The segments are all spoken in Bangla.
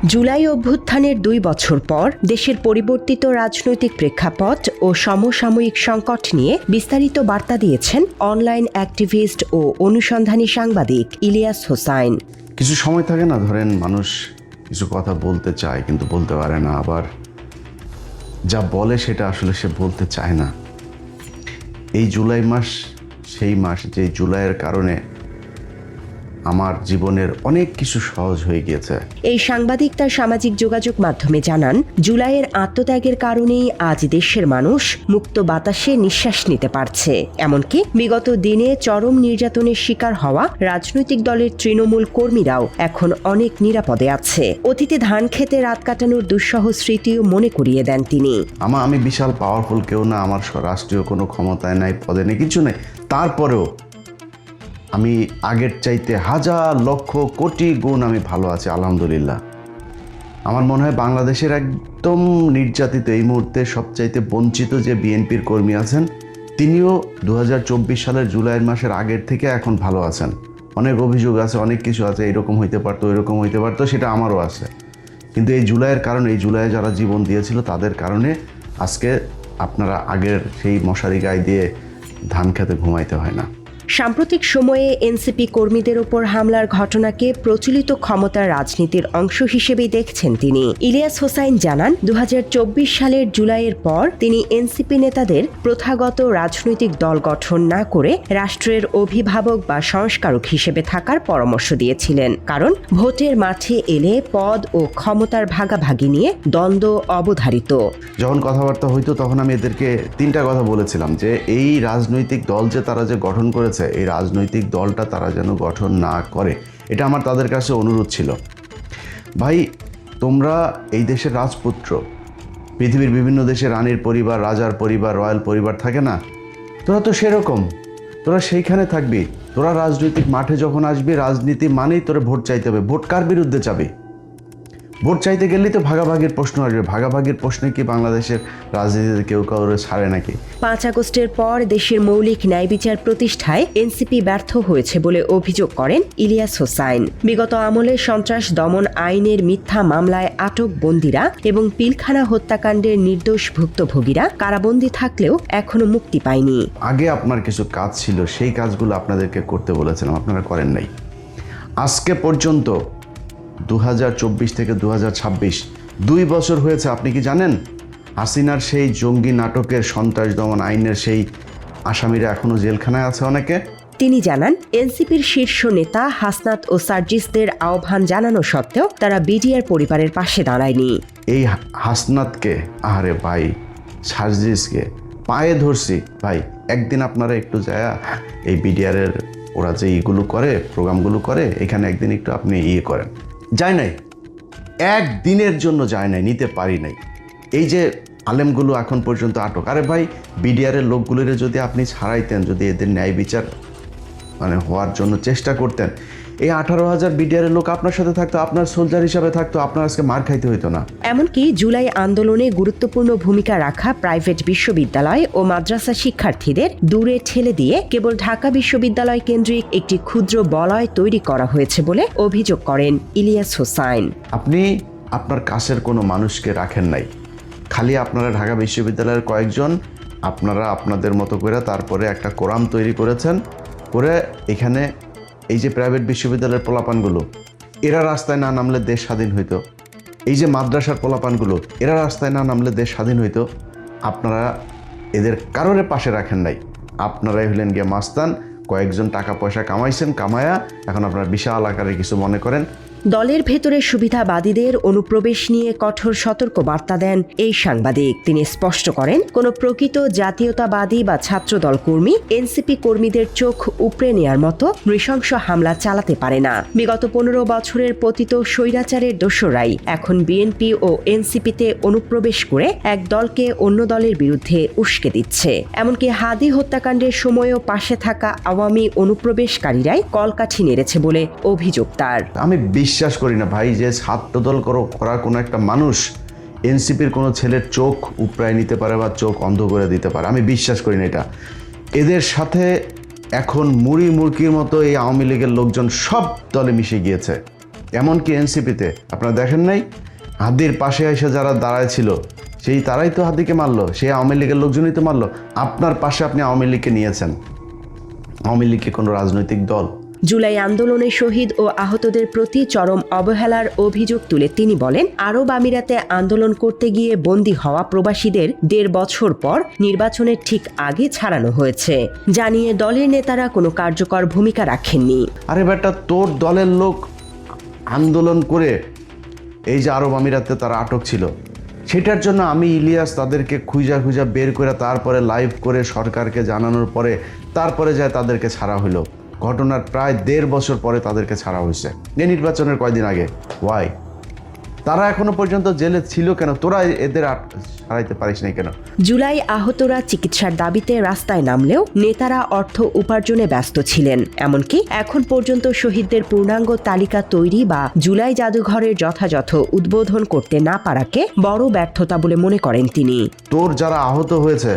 জুলাই অভ্যুত্থানের 2 বছর পর দেশের পরিবর্তিত রাজনৈতিক প্রেক্ষাপট ও সমসাময়িক সংকট নিয়ে বিস্তারিত বার্তা দিয়েছেন অনলাইন অ্যাক্টিভিস্ট ও অনুসন্ধানী সাংবাদিক ইলিয়াস হোসাইন। কিছু সময় থাকে না, ধরেন মানুষ কিছু কথা বলতে চায় কিন্তু বলতে পারে না, আবার যা বলে সেটা আসলে সে বলতে চায় না। এই জুলাই মাস সেই মাস যে জুলাইয়ের কারণে আমার জীবনের অনেক কিছু সহজ হয়ে গিয়েছে। এই সাংবাদিক তার সামাজিক যোগাযোগ মাধ্যমে জানান, জুলাইয়ের আত্মত্যাগের কারণেই আজ দেশের মানুষ মুক্ত বাতাসে নিঃশ্বাস নিতে পারছে। এমনকি বিগত দিনে চরম নির্যাতনের শিকার হওয়া রাজনৈতিক দলের তৃণমূল কর্মীরাও এখন অনেক নিরাপদে আছে। অতীতে ধান খেতে রাত কাটানোর দুঃসহ স্মৃতিও মনে করিয়ে দেন তিনি। আমি বিশাল পাওয়ারফুল কেউ না, আমার রাষ্ট্রীয় কোনো ক্ষমতায় নাই, পদে নেই, কিছু নেই। তারপরেও আমি আগের চাইতে হাজার লক্ষ কোটি গুণ আমি ভালো আছি, আলহামদুলিল্লাহ। আমার মনে হয় বাংলাদেশের একদম নির্যাতিত, এই মুহূর্তে সবচাইতে বঞ্চিত যে বিএনপির কর্মী আছেন, তিনিও 2024 সালের জুলাই মাসের আগের থেকে এখন ভালো আছেন। অনেক অভিযোগ আছে, অনেক কিছু আছে, এরকম হইতে পারতো, এরকম হইতে পারতো, সেটা আমারও আছে। কিন্তু এই জুলাইয়ের কারণে, এই জুলাইয়ে যারা জীবন দিয়েছিল তাদের কারণে আজকে আপনারা আগের সেই মশারি গায়ে দিয়ে ধান খেতে ঘুমাইতে হয় না। সাম্প্রতিক সময়ে এনসিপি কর্মীদের উপর হামলার ঘটনাকে প্রচলিত ক্ষমতার রাজনীতির অংশ হিসেবেই দেখছেন তিনি। ইলিয়াস হোসাইন জানান, 2024 সালের জুলাইয়ের পর তিনি এনসিপি নেতাদের প্রথাগত রাজনৈতিক দল গঠন না করে রাষ্ট্রের অভিভাবক বা সংস্কারক হিসেবে থাকার পরামর্শ দিয়েছিলেন। কারণ ভোটের মাঠে এলে পদ ও ক্ষমতার ভাগাভাগি নিয়ে দ্বন্দ্ব অবধারিত। যখন কথাবার্তা হইতো তখন আমি এদেরকে 3টা কথা বলেছিলাম যে এই রাজনৈতিক দল যে তারা যে গঠন করেছে, এই রাজনৈতিক দলটা তারা যেন গঠন না করে, এটা আমার তাদের কাছে অনুরোধ ছিল। ভাই, তোমরা এই দেশের রাজপুত্র, পৃথিবীর বিভিন্ন দেশে রানীর পরিবার, রাজার পরিবার, রয়্যাল পরিবার থাকে না, তোরা তো সেরকম, তোরা সেইখানে থাকবি। তোরা রাজনৈতিক মাঠে যখন আসবি, রাজনীতি মানেই তোরা ভোট চাইতে হবে। ভোট কার বিরুদ্ধে যাবে? ভোট চাইতে গেলেই তো ভাগাভাগির প্রশ্ন আসবে। ভাগাভাগির প্রশ্নে কি বাংলাদেশের রাজনীতিতে কেউ কাউরে ছাড়ে নাকি? 5 আগস্টের পর দেশের মৌলিক ন্যায় বিচার প্রতিষ্ঠায় এনসিপি ব্যর্থ হয়েছে বলে অভিযোগ করেন ইলিয়াস হোসাইন। বিগত আমলে সন্ত্রাস দমন আইনের মিথ্যা মামলায় আটক বন্দীরা এবং পিলখানা হত্যাকাণ্ডের নির্দোষ ভুক্তভোগীরা কারাবন্দী থাকলেও এখনো মুক্তি পায়নি। আগে আপনার কিছু কাজ ছিল, সেই কাজগুলো আপনাদেরকে করতে বলেছিলাম, আপনারা করেন নাই। আজকে পর্যন্ত 2024 থেকে 2026 2 বছর হয়েছে। আপনি কি জানেন হাসিনার সেই জঙ্গি নাটকের সন্ত্রাস দমন আইনের সেই আসামিরা এখনো জেলখানায় আছে অনেকে? তিনি জানান, এনসিপির শীর্ষ নেতা হাসনাত ও সার্জিসদের আহ্বান জানানো সত্ত্বেও তারা বিডিআর পরিবারের পাশে দাঁড়ায়নি। এই হাসনাতকে, আহারে ভাই, সার্জিসকে পায়ে ধরছি ভাই। একদিন আপনারা একটু যায় এই বিডিআরের ওরা যে ইগুলো করে, প্রোগ্রামগুলো করে, এখানে একদিন একটু আপনি করেন। যায় নাই, একদিনের জন্য যায় নাই, নিতে পারি নাই। এই যে আলেমগুলো এখন পর্যন্ত আটক, আরে ভাই, বিডিআরের লোকগুলোরে যদি আপনি ছাড়াইতেন, যদি এদের ন্যায় বিচার হওয়ার জন্য চেষ্টা করতেন, এই 18,000 বিডিআরের লোক আপনার সাথে থাকতো, আপনার সোলজার হিসাবে থাকতো, আপনার আজকে মার খাইতে হইতো না। এমনকি জুলাই আন্দোলনে গুরুত্বপূর্ণ ভূমিকা রাখা প্রাইভেট বিশ্ববিদ্যালয় ও মাদ্রাসা শিক্ষার্থীদের দূরে ঠেলে দিয়ে কেবল ঢাকা বিশ্ববিদ্যালয় কেন্দ্রিক একটি ক্ষুদ্র বলয় তৈরি করা হয়েছে বলে অভিযোগ করেন ইলিয়াস হোসাইন। আপনি আপনার কাছের কোনো মানুষকে রাখেন নাই, খালি আপনারা ঢাকা বিশ্ববিদ্যালয়ের কয়েকজন আপনারা আপনাদের মতো করে তারপরে একটা কোরাম তৈরি করেছেন, করে এখানে এই যে প্রাইভেট বিশ্ববিদ্যালয়ের পোলাপানগুলো, এরা রাস্তায় না নামলে দেশ স্বাধীন হইতো। এই যে মাদ্রাসার পোলাপানগুলো, এরা রাস্তায় না নামলে দেশ স্বাধীন হইতো। আপনারা এদের কারোর পাশে রাখেন নাই। আপনারাই হলেন গিয়ে মাস্তান, কয়েকজন টাকা পয়সা কামাইছেন, কামায়া এখন আপনারা বিশাল আকারে কিছু মনে করেন। দলের ভেতরে সুবিধাবাদীদের অনুপ্রবেশ নিয়ে কঠোর সতর্ক বার্তা দেন এই সাংবাদিক। তিনি স্পষ্ট করেন, কোনো প্রকৃত জাতীয়তাবাদী বা ছাত্রদল কর্মী এনসিপি কর্মীদের চোখ উপড়ে নেয়ার মতো নৃশংস হামলা চালাতে পারে না। বিগত 15 বছরের পতিত স্বৈরাচারের দোসররাই এখন বিএনপি ও এনসিপিতে অনুপ্রবেশ করে এক দলকে অন্য দলের বিরুদ্ধে উস্কে দিচ্ছে। এমনকি হাদি হত্যাকাণ্ডের সময়ও পাশে থাকা আওয়ামী অনুপ্রবেশকারীরাই কলকাঠি নেড়েছে বলে অভিযোগ তার। আমি বিশ্বাস করি না ভাই যে ছাত্রদল করা কোনো একটা মানুষ এনসিপির কোনো ছেলের চোখ উপড়ায় নিতে পারে বা চোখ অন্ধ করে দিতে পারে। আমি বিশ্বাস করি না এটা। এদের সাথে এখন মুড়ি মুরকির মতো এই আওয়ামী লীগের লোকজন সব দলে মিশে গিয়েছে। এমনকি এনসিপিতে আপনারা দেখেন নাই, হাদির পাশে এসে যারা দাঁড়ায় ছিল সেই তারাই তো হাদিকে মারলো, সেই আওয়ামী লীগের লোকজনই তো মারলো। আপনার পাশে আপনি আওয়ামী লীগকে নিয়েছেন। আওয়ামী লীগ কি কোনো রাজনৈতিক দল? জুলাই আন্দোলনে শহীদ ও আহতদের প্রতি চরম অবহেলার অভিযোগ তুলে তিনি বলেন, আরব আমিরাতে আন্দোলন করতে গিয়ে বন্দী হওয়া প্রবাসীদের 1.5 বছর পর নির্বাচনের ঠিক আগে ছাড়ানো হয়েছে, জানিয়ে দলের নেতারা কোনো কার্যকর ভূমিকা রাখেননি। আরে বেটা, তোর দলের লোক আন্দোলন করে এই যে আরব আমিরাতে তারা আটক ছিল, সেটার জন্য আমি ইলিয়াস তাদেরকে খুঁজা বের করে তারপরে লাইভ করে সরকারকে জানানোর পরে তারপরে যায় তাদেরকে ছাড়া হলো। ঘটনার প্রায় 1.5 বছর পরে তাদেরকে ছাড়া হয়েছে, এই নির্বাচনের কয়দিন আগে। ওয়াই? তারা এখনো পর্যন্ত জেলে ছিল কেন? তোরা এদের ছাড়াইতে পারিস নাই কেন? জুলাই আহতরা চিকিৎসার দাবিতে রাস্তায় নামলেও নেতারা অর্থ উপার্জনে ব্যস্ত ছিলেন। এমনকি এখন পর্যন্ত শহীদদের পূর্ণাঙ্গ তালিকা তৈরি বা জুলাই জাদুঘরের যথাযথ উদ্বোধন করতে না পারাকে বড় ব্যর্থতা বলে মনে করেন তিনি। তোর যারা আহত হয়েছে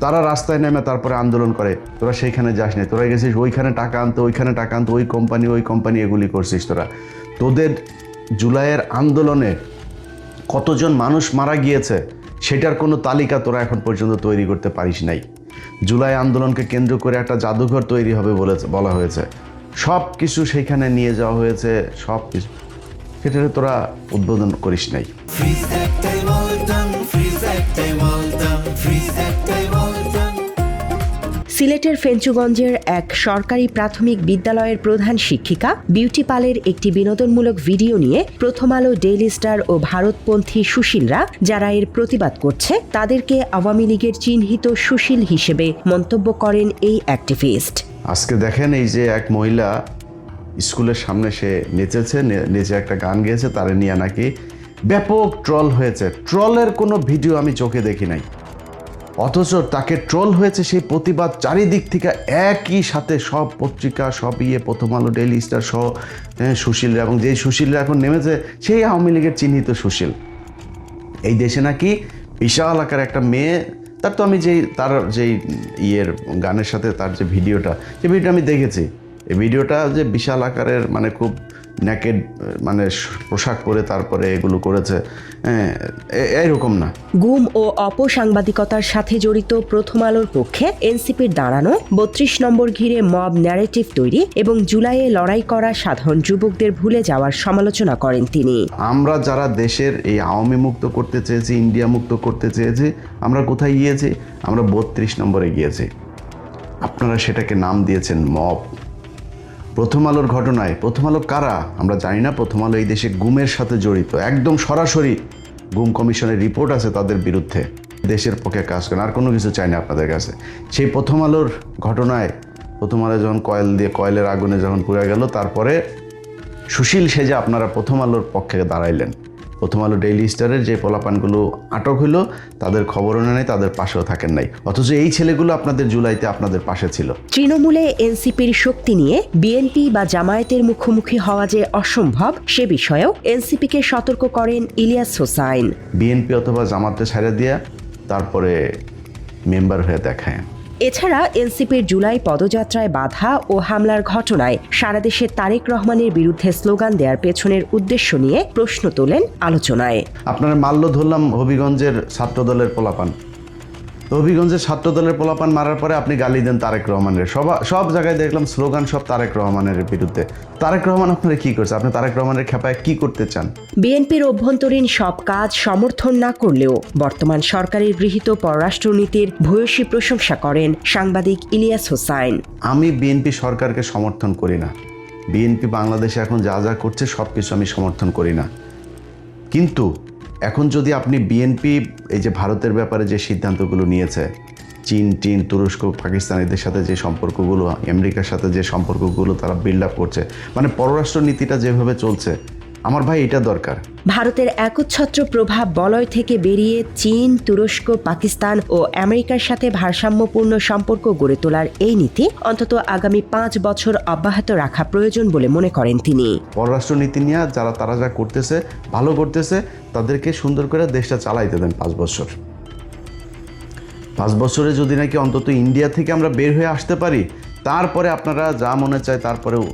তারা রাস্তায় নেমে তারপরে আন্দোলন করে, তোরা সেইখানে যাস না, তোরা গেছিস ওইখানে টাকা আনতে, ওইখানে টাকা আনতে, ওই কোম্পানি এগুলি করছিস তোরা। তোদের জুলাইয়ের আন্দোলনে কতজন মানুষ মারা গিয়েছে সেটার কোনো তালিকা তোরা এখন পর্যন্ত তৈরি করতে পারিস নাই। জুলাই আন্দোলনকে কেন্দ্র করে একটা জাদুঘর তৈরি হবে বলা হয়েছে, সব কিছু সেইখানে নিয়ে যাওয়া হয়েছে, সব কিছু, সেটা তোরা উদ্বোধন করিস নাই। সিলেটের ফেঞ্চুগঞ্জের এক সরকারি প্রাথমিক বিদ্যালয়ের প্রধান শিক্ষিকা বিউটি পালের একটি বিনোদনমূলক ভিডিও নিয়ে প্রথম আলো, ডেইলি স্টার ও ভারতপন্থী সুশীলরা যারা এর প্রতিবাদ করছে তাদেরকে আওয়ামী লীগের চিহ্নিত সুশীল হিসেবে মন্তব্য করেন এই অ্যাক্টিভিস্ট। আজকে দেখেন, এই যে এক মহিলা স্কুলের সামনে সে নেচেছে, নেচে একটা গান গেয়েছে, তারে নিয়ে নাকি ব্যাপক ট্রল হয়েছে। ট্রলের কোনো ভিডিও আমি চোখে দেখি নাই, অথচ তাকে ট্রল হয়েছে সেই প্রতিবাদ চারিদিক থেকে একই সাথে, সব পত্রিকা, সব প্রথম আলো, ডেইলি স্টার সহ সুশীলরা, এবং যেই সুশীলরা এখন নেমেছে সেই আওয়ামী লীগের চিহ্নিত সুশীল। এই দেশে নাকি বিশাল আকার একটা মেয়ে, তার তো আমি তার যেই গানের সাথে তার যে ভিডিওটা, সেই ভিডিওটা আমি দেখেছি। এই ভিডিওটা যে বিশাল আকারের, মানে খুব নেকেড, মানে পোশাক পরে তারপরে এগুলো করেছে, এইরকম না। গুম ও অপসাংবাদিকতার সাথে জড়িত প্রথম আলোর পক্ষে এনসিপির দাঁড়ানো 32 নম্বর ঘিরে মব ন্যারেটিভ তৈরি এবং জুলাইয়ে লড়াই করা সাধারণ যুবকদের ভুলে যাওয়ার সমালোচনা করেন তিনি। আমরা যারা দেশের এই আওয়ামী মুক্ত করতে চেয়েছি, ইন্ডিয়া মুক্ত করতে চেয়েছি, আমরা কোথায় গিয়েছি? আমরা 32 নম্বরে গিয়েছি। আপনারা সেটাকে নাম দিয়েছেন মব। প্রথম আলোর ঘটনায়, প্রথম আলো কারা আমরা জানি না, প্রথম আলো এই দেশে গুমের সাথে জড়িত, একদম সরাসরি গুম কমিশনের রিপোর্ট আছে তাদের বিরুদ্ধে। দেশের পক্ষে কাজ করেন, আর কোনো কিছু চাই না আপনাদের কাছে। সেই প্রথম আলোর ঘটনায়, প্রথম আলো যখন কয়েলের আগুনে যখন পুড়ে গেল, তারপরে সুশীল সেজে আপনারা প্রথম আলোর পক্ষে দাঁড়াইলেন। প্রথম আলো, ডেইলি স্টারের যে পোলাপানগুলো আটক হইলো তাদের খবরও নেই, তাদের পাশেও থাকেন নাই, অথচ এই ছেলেগুলো আপনাদের জুলাইতে আপনাদের পাশে ছিল। তৃণমূলে এনসিপির শক্তি নিয়ে বিএনপি বা জামায়াতের মুখোমুখি হওয়া যে অসম্ভব সে বিষয়েও এনসিপিকে সতর্ক করেন ইলিয়াস হোসাইন। বিএনপি অথবা জামাতে ছেড়ে দিয়া তারপরে মেম্বার হয়ে দেখায়। এছাড়া এনসিপির জুলাই পদযাত্রায় বাধা ও হামলার ঘটনায় সারা দেশে তারেক রহমানের বিরুদ্ধে স্লোগান দেওয়ার পেছনের উদ্দেশ্য নিয়ে প্রশ্ন তোলেন আলোচনায়। আপনারা মাল্য ধরলাম হবিগঞ্জের ছাত্রদলের পোলাপান, হবিগঞ্জের ছাত্রদলের পোলাপান মারার পরে আপনি গালি দেন তারেক রহমানের। সব জায়গায় দেখলাম স্লোগান সব তারেক রহমানের বিরুদ্ধে। তারেক রহমান আপনারা কি করছে? আপনি তারেক রহমানের খেপায় কি করতে চান? বিএনপির অভ্যন্তরীণ সব কাজ সমর্থন না করলেও বর্তমান সরকারের গৃহীত পররাষ্ট্রনীতির ভূয়সী প্রশংসা করেন সাংবাদিক ইলিয়াস হোসাইন। আমি বিএনপি সরকারকে সমর্থন করি না। বিএনপি বাংলাদেশে এখন যা যা করছে সব কিছু আমি সমর্থন করি না। কিন্তু এখন যদি আপনি বিএনপি এই যে ভারতের ব্যাপারে যে সিদ্ধান্তগুলো নিয়েছে, চীন, তুরস্ক, পাকিস্তান এদের সাথে যে সম্পর্কগুলো, আমেরিকার সাথে যে সম্পর্কগুলো তারা বিল্ড আপ করছে, মানে পররাষ্ট্র নীতিটা যেভাবে চলছে, আমার ভাই এটা দরকার। ভারতের একচ্ছত্র প্রভাব বলয় থেকে বেরিয়ে চীন, তুরস্ক, পাকিস্তান ও আমেরিকার সাথে ভারসাম্যপূর্ণ সম্পর্ক গড়ে তোলার এই নীতি অন্তত আগামী 5 বছর অব্যাহত রাখা প্রয়োজন বলে মনে করেন তিনি। পররাষ্ট্র নীতি নিয়ে তারা যা করতেছে, ভালো করতেছে, তাদেরকে সুন্দর করে দেশটা চালাইতে দেন 5 বছর। 5 বছরে যদি নাকি অন্তত ইন্ডিয়া থেকে আমরা বের হয়ে আসতে পারি, তারপরে আপনারা যা মনে চায় তারপরেও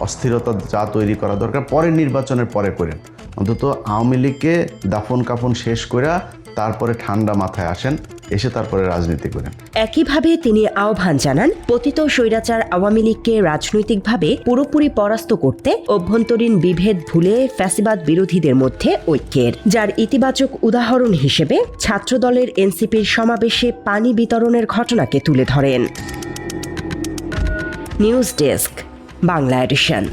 অস্থিরতা যা তৈরি করা দরকার পরের নির্বাচনের পরে করেন, অন্তত আওয়ামী লীগকে দাফন কাফন শেষ করে তারপরে ঠান্ডা মাথায় আসেন, এসে তারপরে রাজনীতি করেন। একইভাবে তিনি আহ্বান জানান পতিত স্বৈরাচার আওয়ামী লীগকে রাজনৈতিকভাবে পুরোপুরি পরাস্ত করতে অভ্যন্তরীণ বিভেদ ভুলে ফ্যাসিবাদ বিরোধীদের মধ্যে ঐক্যের, যার ইতিবাচক উদাহরণ হিসেবে ছাত্রদলের এনসিপির সমাবেশে পানি বিতরণের ঘটনাকে তুলে ধরেন। News desk, Bangla addition.